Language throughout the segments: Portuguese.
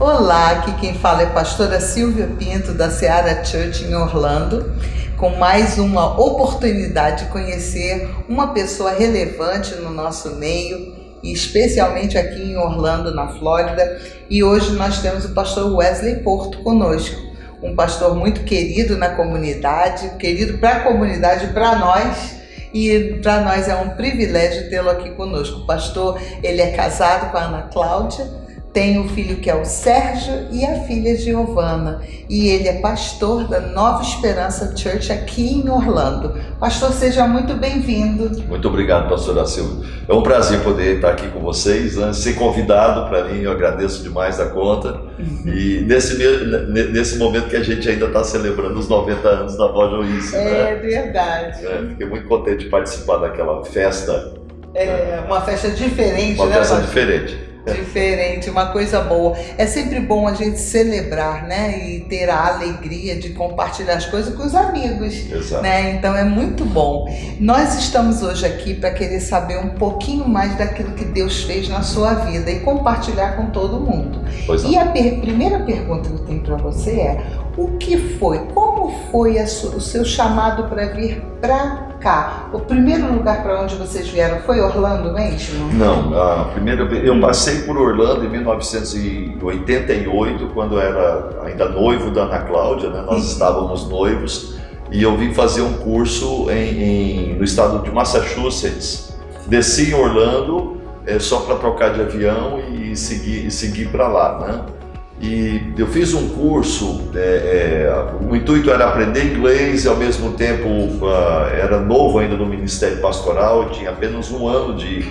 Olá, aqui quem fala é a pastora Silvia Pinto, da Seara Church em Orlando, com mais uma oportunidade de conhecer uma pessoa relevante no nosso meio, e especialmente aqui em Orlando, na Flórida. E hoje nós temos o pastor Wesley Porto conosco, um pastor muito querido na comunidade, querido para a comunidade e para nós. E para nós é um privilégio tê-lo aqui conosco. O pastor, ele é casado com a Ana Cláudia, tem um filho que é o Sérgio e a filha Giovana. E ele é pastor da Nova Esperança Church aqui em Orlando. Pastor, seja muito bem-vindo. Muito obrigado, pastora Silvia. É um prazer poder estar aqui com vocês, né? Ser convidado para mim, eu agradeço demais a conta. E nesse momento que a gente ainda está celebrando os 90 anos da Voz Joice, né? É verdade. Fiquei muito contente de participar daquela festa. Uma festa diferente, uma né? Uma festa diferente. Diferente, uma coisa boa. É sempre bom a gente celebrar, né? E ter a alegria de compartilhar as coisas com os amigos. Exato. Né? Então é muito bom. Nós estamos hoje aqui para querer saber um pouquinho mais daquilo que Deus fez na sua vida e compartilhar com todo mundo. E a primeira pergunta que eu tenho para você é: o que foi? Como foi o seu chamado para vir para cá? O primeiro lugar para onde vocês vieram foi Orlando mesmo? Não, eu passei por Orlando em 1988, quando eu era ainda noivo da Ana Cláudia, né? Nós estávamos noivos, e eu vim fazer um curso no estado de Massachusetts. Desci em Orlando só para trocar de avião e seguir para lá, né? E eu fiz um curso, o intuito era aprender inglês e ao mesmo tempo era novo ainda no Ministério Pastoral, tinha apenas um ano de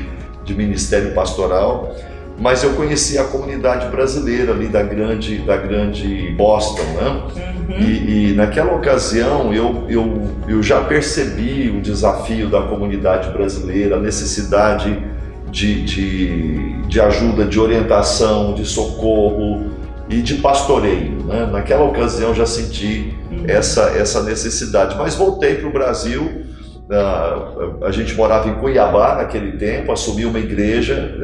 Ministério Pastoral, mas eu conheci a comunidade brasileira ali da grande Boston, né? E naquela ocasião eu já percebi o desafio da comunidade brasileira, a necessidade de ajuda, de orientação, de socorro e de pastoreio, né? Naquela ocasião já senti essa necessidade, mas voltei para o Brasil. A gente morava em Cuiabá naquele tempo, assumi uma igreja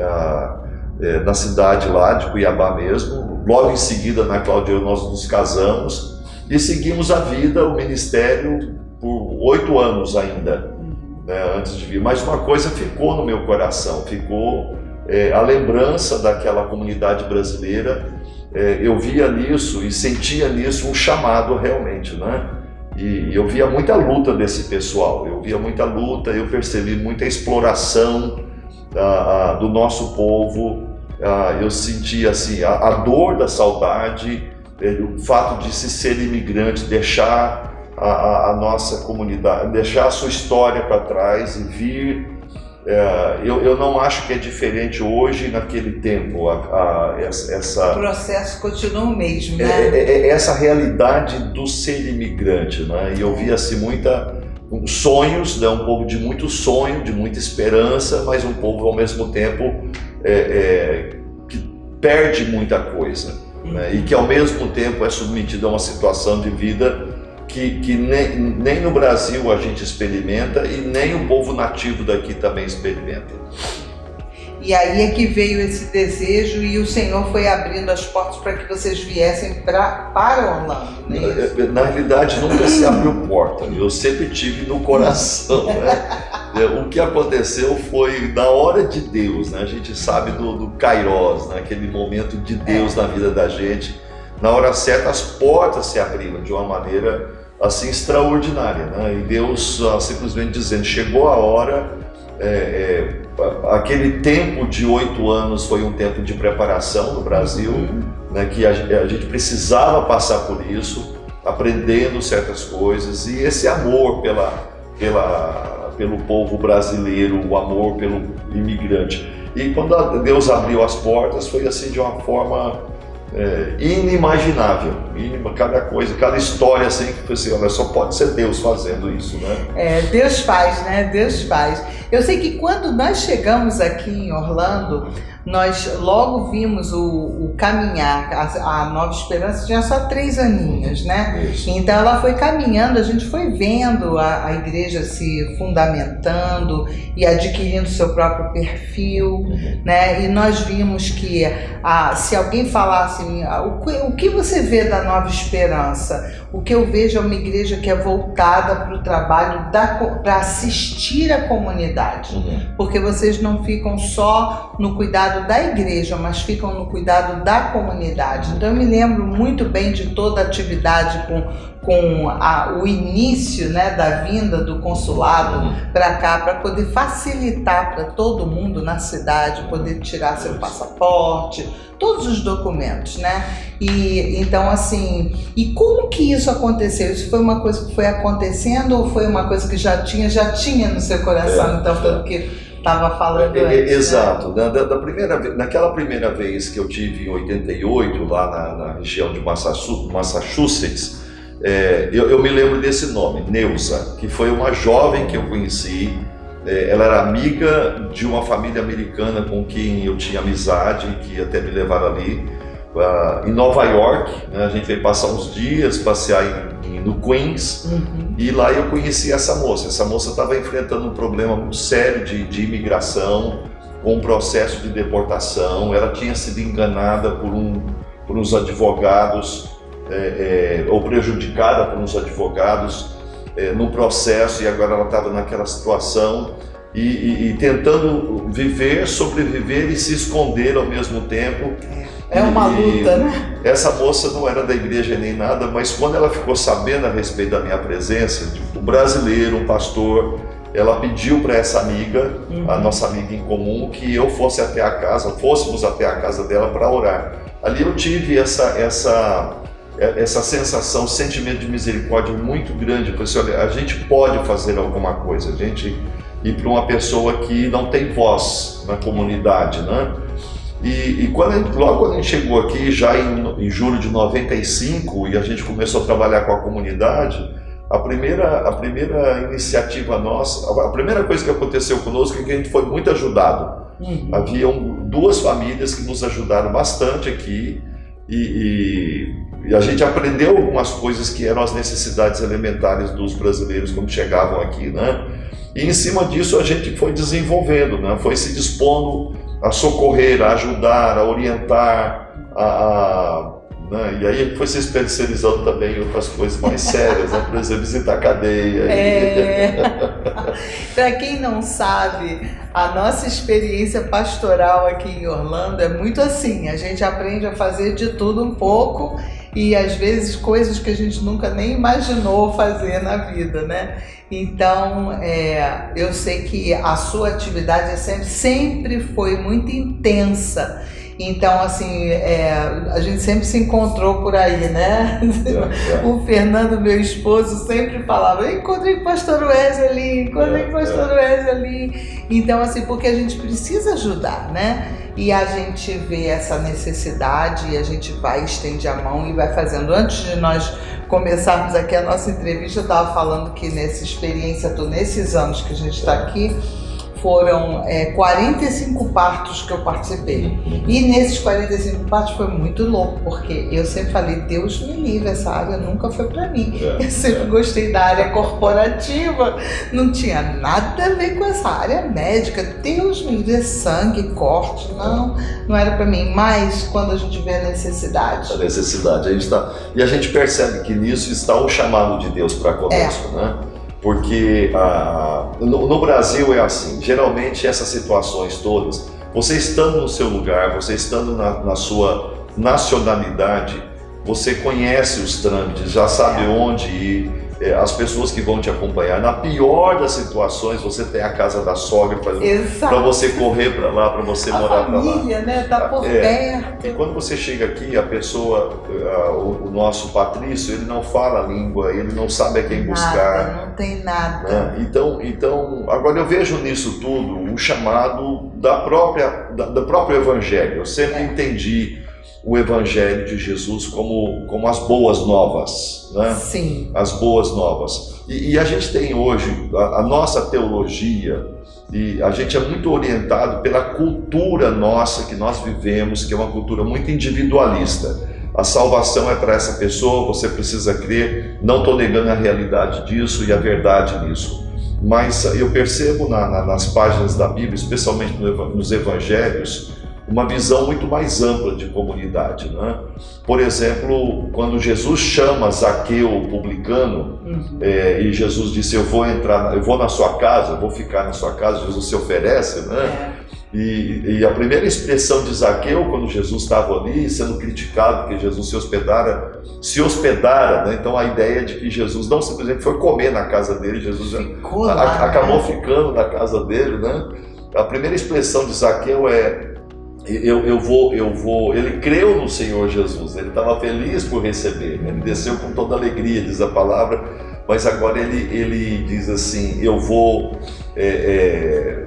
na cidade lá de Cuiabá mesmo. Logo em seguida, Ana Cláudia e eu, nós nos casamos e seguimos a vida, o ministério, por 8 anos ainda, né, antes de vir. Mas uma coisa ficou no meu coração, ficou a lembrança daquela comunidade brasileira. Eu via nisso e sentia nisso um chamado realmente, né? E eu via muita luta desse pessoal, eu percebi muita exploração do nosso povo. Eu sentia assim, a dor da saudade, o fato de se ser imigrante, deixar a nossa comunidade, deixar a sua história para trás e vir. Eu não acho que é diferente hoje naquele tempo. O processo continua o mesmo, né? Essa realidade do ser imigrante, né? E eu via assim sonhos, né? Um povo de muito sonho, de muita esperança, mas um povo ao mesmo tempo que perde muita coisa, né? E que ao mesmo tempo é submetido a uma situação de vida que nem no Brasil a gente experimenta e nem o povo nativo daqui também experimenta. E aí é que veio esse desejo e o Senhor foi abrindo as portas para que vocês viessem para Orlando, né? Na realidade nunca se abriu porta, eu sempre tive no coração, né? O que aconteceu foi na hora de Deus, né? A gente sabe do Kairos, né? Aquele momento de Deus na vida da gente. Na hora certa as portas se abriram de uma maneira assim extraordinária, né? E Deus simplesmente dizendo, chegou a hora. Aquele tempo de 8 anos foi um tempo de preparação no Brasil, né? Que a gente precisava passar por isso, aprendendo certas coisas, e esse amor pelo povo brasileiro, o amor pelo imigrante. E quando Deus abriu as portas, foi assim de uma forma inimaginável, cada história assim que assim, olha, só pode ser Deus fazendo isso, né? Deus faz, né? Deus faz. Eu sei que quando nós chegamos aqui em Orlando, nós logo vimos o caminhar, a Nova Esperança tinha só 3 aninhos, né? Isso. Então ela foi caminhando, a gente foi vendo a igreja se fundamentando e adquirindo seu próprio perfil, né? E nós vimos que se alguém falasse assim, o que você vê da Nova Esperança? O que eu vejo é uma igreja que é voltada para o trabalho, para assistir a comunidade. Porque vocês não ficam só no cuidado da igreja, mas ficam no cuidado da comunidade. Então eu me lembro muito bem de toda a atividade com o início, né, da vinda do consulado para cá, para poder facilitar para todo mundo na cidade, poder tirar seu passaporte, todos os documentos, né? E então assim, e como que isso aconteceu? Isso foi uma coisa que foi acontecendo ou foi uma coisa que já tinha no seu coração, então pelo que estava falando antes? Exato, né? Naquela primeira vez que eu tive em 88 lá na região de Massachusetts, eu me lembro desse nome, Neuza, que foi uma jovem que eu conheci. Ela era amiga de uma família americana com quem eu tinha amizade, que até me levaram ali em Nova York, né? A gente veio passar uns dias, passear no Queens, e lá eu conheci essa moça. Essa moça estava enfrentando um problema muito sério de imigração, com um processo de deportação. Ela tinha sido enganada por uns advogados, ou prejudicada por uns advogados no processo, e agora ela estava naquela situação e tentando sobreviver e se esconder ao mesmo tempo. É uma luta, né? Essa moça não era da igreja nem nada, mas quando ela ficou sabendo a respeito da minha presença, um brasileiro, um pastor, ela pediu para essa amiga, a nossa amiga em comum, que eu fôssemos até a casa dela para orar. Ali eu tive essa sensação, sentimento de misericórdia muito grande. Eu falei assim, olha, a gente pode fazer alguma coisa, a gente ir para uma pessoa que não tem voz na comunidade, né? E logo quando a gente chegou aqui, já em julho de 95, e a gente começou a trabalhar com a comunidade, a primeira iniciativa nossa, a primeira coisa que aconteceu conosco é que a gente foi muito ajudado. Haviam 2 famílias que nos ajudaram bastante aqui, e a gente aprendeu algumas coisas que eram as necessidades elementares dos brasileiros quando chegavam aqui, né? E em cima disso a gente foi desenvolvendo, né? Foi se dispondo a socorrer, a ajudar, a orientar, né? E aí foi se especializando também em outras coisas mais sérias, né? Por exemplo, visitar a cadeia. Para quem não sabe, a nossa experiência pastoral aqui em Orlando é muito assim, a gente aprende a fazer de tudo um pouco, e às vezes coisas que a gente nunca nem imaginou fazer na vida, né? Então, eu sei que a sua atividade sempre foi muito intensa. Então, assim, a gente sempre se encontrou por aí, né? O Fernando, meu esposo, sempre falava, eu encontrei com o pastor Wesley ali, Então, assim, porque a gente precisa ajudar, né? E a gente vê essa necessidade e a gente vai, estende a mão e vai fazendo. Antes de nós começarmos aqui a nossa entrevista, eu estava falando que nessa experiência, nesses anos que a gente está aqui, foram 45 partos que eu participei. E nesses 45 partos foi muito louco, porque eu sempre falei, Deus me livre, essa área nunca foi para mim. Eu sempre gostei da área corporativa, não tinha nada a ver com essa área médica. Deus me livre, sangue, corte, não era para mim. Mas quando a gente vê a necessidade. A necessidade, e a gente percebe que nisso está o chamado de Deus para conosco, né? Porque no Brasil é assim, geralmente essas situações todas, você estando no seu lugar, você estando na sua nacionalidade, você conhece os trâmites, já sabe onde ir, as pessoas que vão te acompanhar. Na pior das situações, você tem a casa da sogra para você correr para lá, para você morar para lá. A família, né, tá por perto. E quando você chega aqui, a pessoa, o nosso Patrício, ele não fala a língua, ele não sabe a quem buscar. Não tem nada. Né? Então, agora eu vejo nisso tudo um chamado do próprio Evangelho. Eu sempre entendi o Evangelho de Jesus como as boas novas, né? Sim. As boas novas. E a gente tem hoje a nossa teologia, e a gente é muito orientado pela cultura nossa que nós vivemos, que é uma cultura muito individualista. A salvação é para essa pessoa, você precisa crer. Não estou negando a realidade disso e a verdade nisso. Mas eu percebo nas páginas da Bíblia, especialmente nos Evangelhos, uma visão muito mais ampla de comunidade, né? Por exemplo, quando Jesus chama Zaqueu, o publicano, e Jesus disse, eu vou na sua casa, eu vou ficar na sua casa, Jesus se oferece, né? E a primeira expressão de Zaqueu, quando Jesus estava ali, sendo criticado porque Jesus se hospedara, né? Então a ideia de que Jesus não simplesmente foi comer na casa dele, Jesus acabou ficando na casa dele, né? A primeira expressão de Zaqueu é, eu vou, ele creu no Senhor Jesus, ele estava feliz por receber, né? Ele desceu com toda alegria, diz a palavra, mas agora ele diz assim, eu vou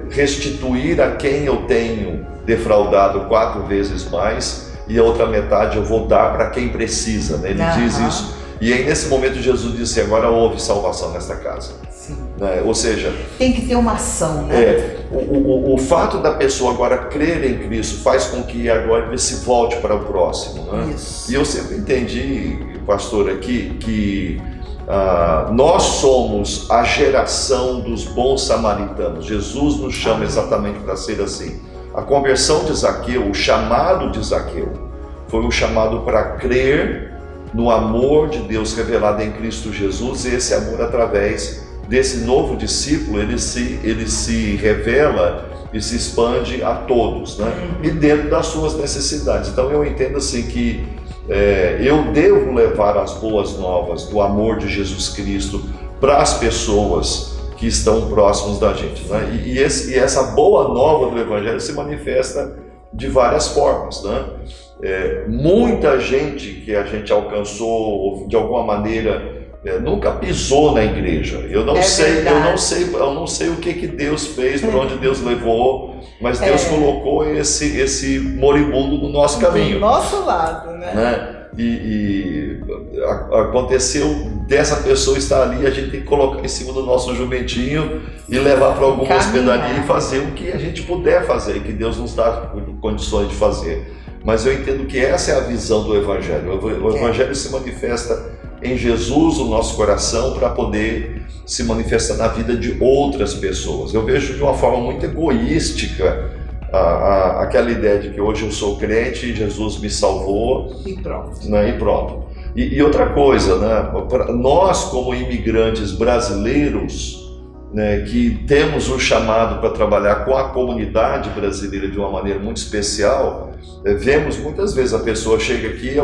restituir a quem eu tenho defraudado 4 vezes mais, e a outra metade eu vou dar para quem precisa, né? Ele diz isso, e aí nesse momento Jesus disse, agora houve salvação nesta casa. Né? Ou seja, tem que ter uma ação, né? O fato da pessoa agora crer em Cristo faz com que agora ele se volte para o próximo, né? Isso. E eu sempre entendi, pastor, aqui que nós somos a geração dos bons samaritanos. Jesus nos chama exatamente para ser assim. A conversão de Zaqueu, o chamado de Zaqueu, foi um chamado para crer no amor de Deus revelado em Cristo Jesus, e esse amor, através desse novo discípulo, ele se revela e se expande a todos, né? E dentro das suas necessidades. Então eu entendo assim que eu devo levar as boas novas do amor de Jesus Cristo para as pessoas que estão próximos da gente, né? E essa boa nova do Evangelho se manifesta de várias formas, né? Muita gente que a gente alcançou de alguma maneira nunca pisou na igreja. Eu não sei o que Deus fez, por onde Deus levou, mas Deus colocou esse moribundo no nosso caminho, do nosso lado, né? E aconteceu dessa pessoa estar ali, a gente tem que colocar em cima do nosso jumentinho e levar para alguma hospedaria e fazer o que a gente puder fazer, que Deus nos dá condições de fazer. Mas eu entendo que essa é a visão do Evangelho. O Evangelho se manifesta em Jesus, o nosso coração, para poder se manifestar na vida de outras pessoas. Eu vejo de uma forma muito egoística aquela ideia de que hoje eu sou crente, Jesus me salvou e pronto. Né? E outra coisa, né? Nós como imigrantes brasileiros, né, que temos um chamado para trabalhar com a comunidade brasileira de uma maneira muito especial, vemos muitas vezes a pessoa chega aqui,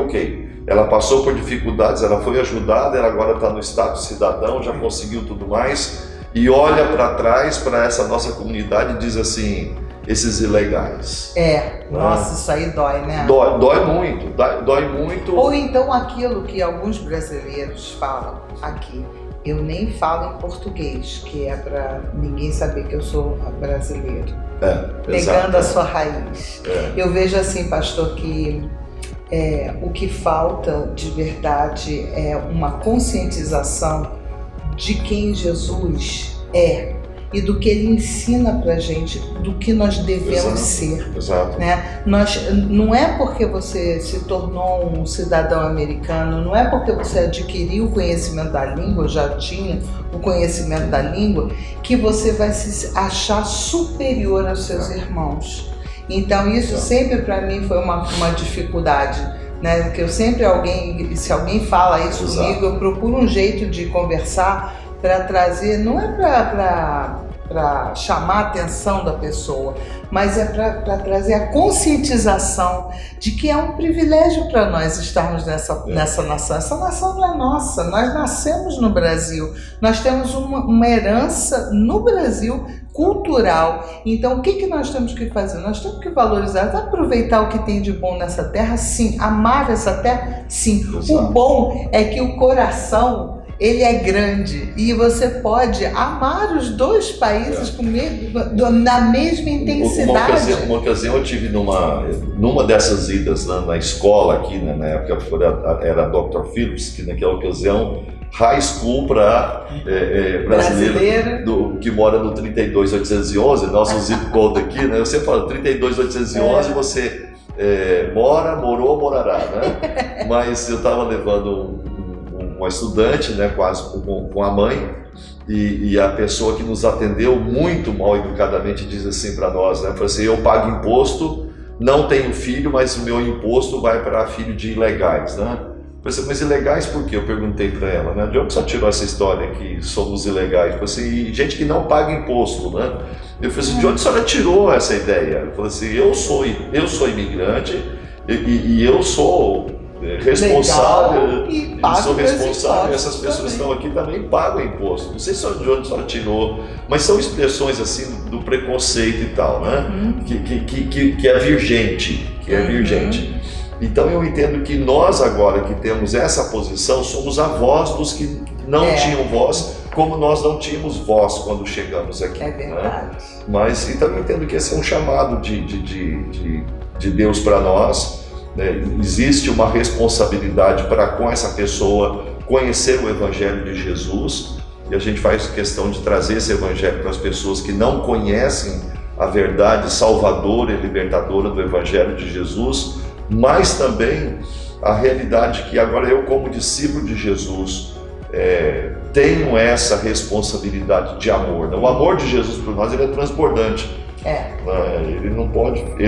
ela passou por dificuldades, ela foi ajudada, ela agora está no status cidadão, já conseguiu tudo mais, e olha para trás, para essa nossa comunidade e diz assim, esses ilegais. Nossa, isso aí dói, né? Dói muito. Ou então aquilo que alguns brasileiros falam aqui, eu nem falo em português, que é para ninguém saber que eu sou brasileiro. Negando a sua raiz. Eu vejo assim, pastor, que o que falta de verdade é uma conscientização de quem Jesus é e do que ele ensina pra gente, do que nós devemos ser. Exato. Né? Não é porque você se tornou um cidadão americano, não é porque você adquiriu o conhecimento da língua, já tinha o conhecimento da língua, que você vai se achar superior aos seus irmãos. Então isso sempre para mim foi uma dificuldade, né? Porque eu sempre se alguém fala isso comigo, eu procuro um jeito de conversar para trazer, não é para chamar a atenção da pessoa, mas é para trazer a conscientização de que é um privilégio para nós estarmos nessa nação. Essa nação não é nossa, nós nascemos no Brasil, nós temos uma herança no Brasil cultural. Então o que nós temos que fazer? Nós temos que valorizar, aproveitar o que tem de bom nessa terra, sim, amar essa terra, sim. Exato. O bom é que o coração, ele é grande e você pode amar os dois países na mesma intensidade. Uma ocasião eu tive numa dessas idas, né, na escola aqui, né, na época era Dr. Phillips, que naquela ocasião high school para brasileiro que mora no 32811, nosso zip code aqui, né? Você fala 32811, você morará, né? Mas eu estava levando uma estudante, né, quase com a mãe, e a pessoa que nos atendeu muito mal educadamente diz assim para nós, né, falou assim, eu pago imposto não tenho filho, mas o meu imposto vai para filho de ilegais, né? Mas ilegais por quê? Eu perguntei para ela, né? De onde você tirou essa história que somos ilegais? Assim, gente que não paga imposto, né? Eu falei assim, de onde a senhora tirou essa ideia? Eu falei assim, eu sou imigrante e eu sou responsável, e essas pessoas que estão aqui também pagam imposto. Não sei de onde a senhora tirou, mas são expressões assim do preconceito e tal, né? Que é virgente, Então eu entendo que nós agora que temos essa posição somos a voz dos que não tinham voz, como nós não tínhamos voz quando chegamos aqui. É verdade. Né? Mas então eu entendo que esse é um chamado de Deus para nós. Né? Existe uma responsabilidade para com essa pessoa conhecer o Evangelho de Jesus, e a gente faz questão de trazer esse Evangelho para as pessoas que não conhecem a verdade salvadora e libertadora do Evangelho de Jesus, mas também a realidade que agora eu, como discípulo de Jesus, tenho essa responsabilidade de amor. O amor de Jesus por nós, ele é transbordante. Ele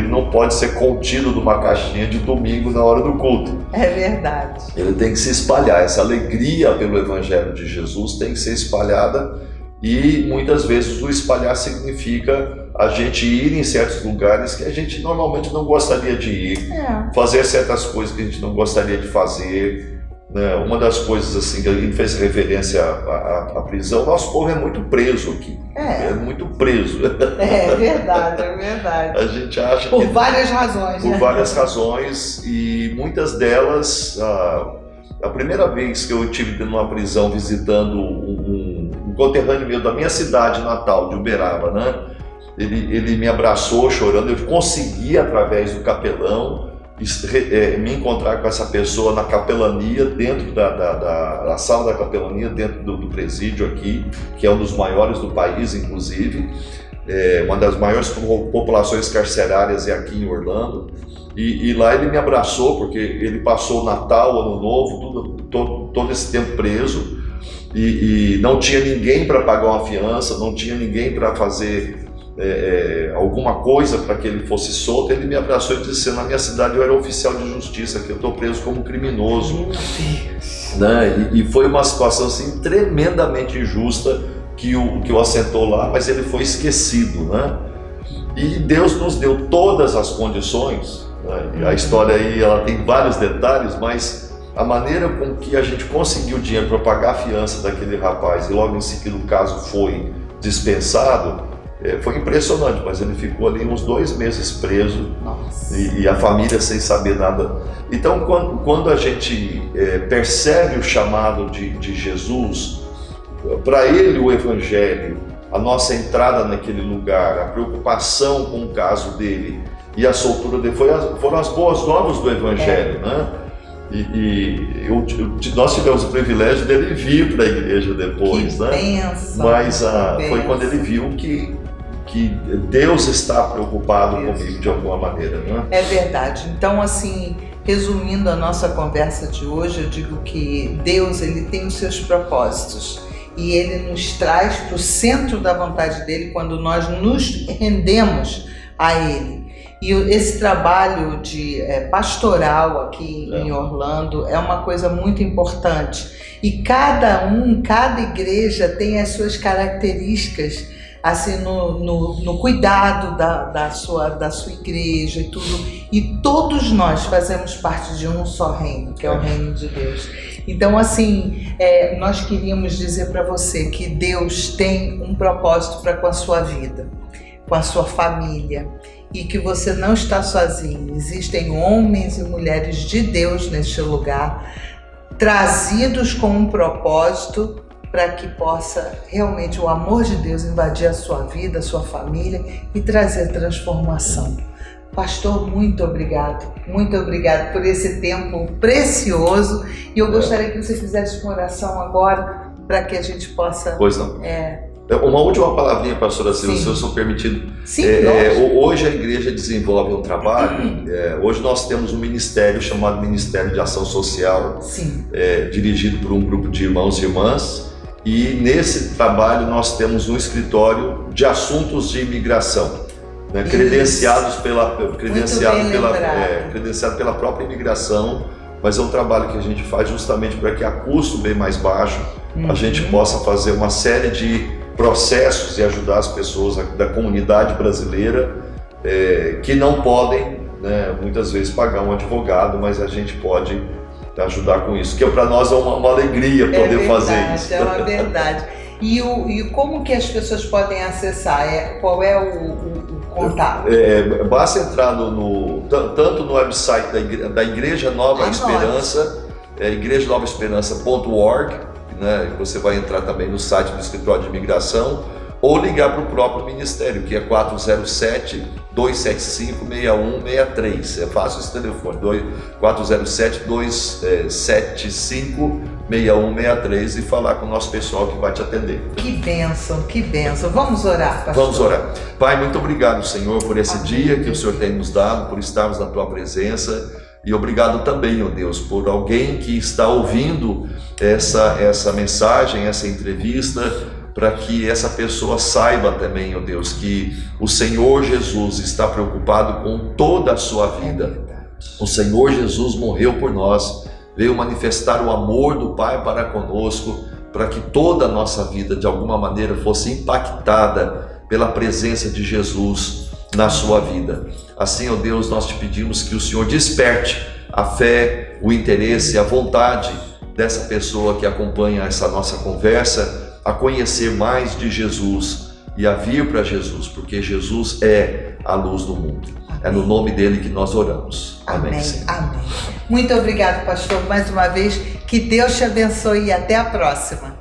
não pode ser contido numa caixinha de domingo na hora do culto. É verdade. Ele tem que se espalhar. Essa alegria pelo Evangelho de Jesus tem que ser espalhada, e muitas vezes o espalhar significa a gente ir em certos lugares que a gente normalmente não gostaria de ir, fazer certas coisas que a gente não gostaria de fazer. Né? Uma das coisas assim que a gente fez referência à prisão, nosso povo é muito preso aqui. É muito preso. É verdade. A gente acha por várias razões. Por várias razões, e muitas delas, a primeira vez que eu estive numa prisão visitando um conterrâneo meu da minha cidade natal, de Uberaba, né? Ele me abraçou chorando. Eu consegui, através do capelão, me encontrar com essa pessoa na capelania, dentro da sala da capelania, dentro do presídio aqui, que é um dos maiores do país, inclusive. Uma das maiores populações carcerárias é aqui em Orlando. E lá ele me abraçou, porque ele passou o Natal, o Ano Novo, todo esse tempo preso, e não tinha ninguém para pagar uma fiança, não tinha ninguém para fazer alguma coisa para que ele fosse solto. Ele me abraçou e disse: na minha cidade eu era oficial de justiça, que eu estou preso como criminoso. Né? E foi uma situação assim, tremendamente injusta que o assentou lá, mas ele foi esquecido. Né? E Deus nos deu todas as condições. Né? E a história aí ela tem vários detalhes, mas a maneira com que a gente conseguiu dinheiro para pagar a fiança daquele rapaz, e logo em seguida o caso foi dispensado, foi impressionante. Mas ele ficou ali uns 2 meses preso, e a família sem saber nada. Então quando a gente percebe o chamado de Jesus, para ele o Evangelho, a nossa entrada naquele lugar, a preocupação com o caso dele e a soltura dele foram as boas novas do Evangelho, né? Nós tivemos o privilégio dele vir para a igreja depois, que né? Benção, mas foi quando ele viu que Deus está preocupado comigo de alguma maneira, né? É verdade. Então, assim, resumindo a nossa conversa de hoje, eu digo que Deus, ele tem os seus propósitos, e ele nos traz para o centro da vontade dele quando nós nos rendemos a ele. E esse trabalho de pastoral aqui em Orlando é uma coisa muito importante. E cada igreja tem as suas características, assim, no cuidado da sua igreja e tudo. E todos nós fazemos parte de um só reino, que é o reino de Deus. Então, assim, nós queríamos dizer para você que Deus tem um propósito para com a sua vida, com a sua família, e que você não está sozinho. Existem homens e mulheres de Deus neste lugar, trazidos com um propósito para que possa realmente o amor de Deus invadir a sua vida, a sua família e trazer transformação. Pastor, muito obrigado por esse tempo precioso, e eu gostaria que você fizesse uma oração agora para que a gente possa... Pois não. Uma última palavrinha, pastora Silvia, se eu sou permitido. Sim, hoje a igreja desenvolve um trabalho, hoje nós temos um ministério chamado Ministério de Ação Social, dirigido por um grupo de irmãos e irmãs, e nesse trabalho nós temos um escritório de assuntos de imigração. né, credenciado pela própria imigração, mas é um trabalho que a gente faz justamente para que a custo bem mais baixo a gente possa fazer uma série de processos e ajudar as pessoas da comunidade brasileira que não podem, né, muitas vezes pagar um advogado, mas a gente pode ajudar com isso, que para nós é uma alegria poder fazer isso. É uma verdade. E como que as pessoas podem acessar? Qual é o contato? Basta entrar tanto no website da Igreja Nova Esperança, igrejanovaesperança.org, né? Você vai entrar também no site do Escritório de Imigração, ou ligar para o próprio Ministério, que é 407-275-6163. É fácil esse telefone, 407-275-6163, e falar com o nosso pessoal que vai te atender. Que bênção, que bênção. Vamos orar, pastor. Vamos orar. Pai, muito obrigado, Senhor, por esse dia que o Senhor tem nos dado, por estarmos na Tua presença. E obrigado também, ó Deus, por alguém que está ouvindo essa mensagem, essa entrevista, para que essa pessoa saiba também, ó Deus, que o Senhor Jesus está preocupado com toda a sua vida. O Senhor Jesus morreu por nós, veio manifestar o amor do Pai para conosco, para que toda a nossa vida, de alguma maneira, fosse impactada pela presença de Jesus na sua vida. Assim, ó Deus, nós te pedimos que o Senhor desperte a fé, o interesse, a vontade dessa pessoa que acompanha essa nossa conversa, a conhecer mais de Jesus e a vir para Jesus, porque Jesus é a luz do mundo. Amém. É no nome dele que nós oramos. Amém. Amém. Muito obrigado, pastor, mais uma vez. Que Deus te abençoe e até a próxima.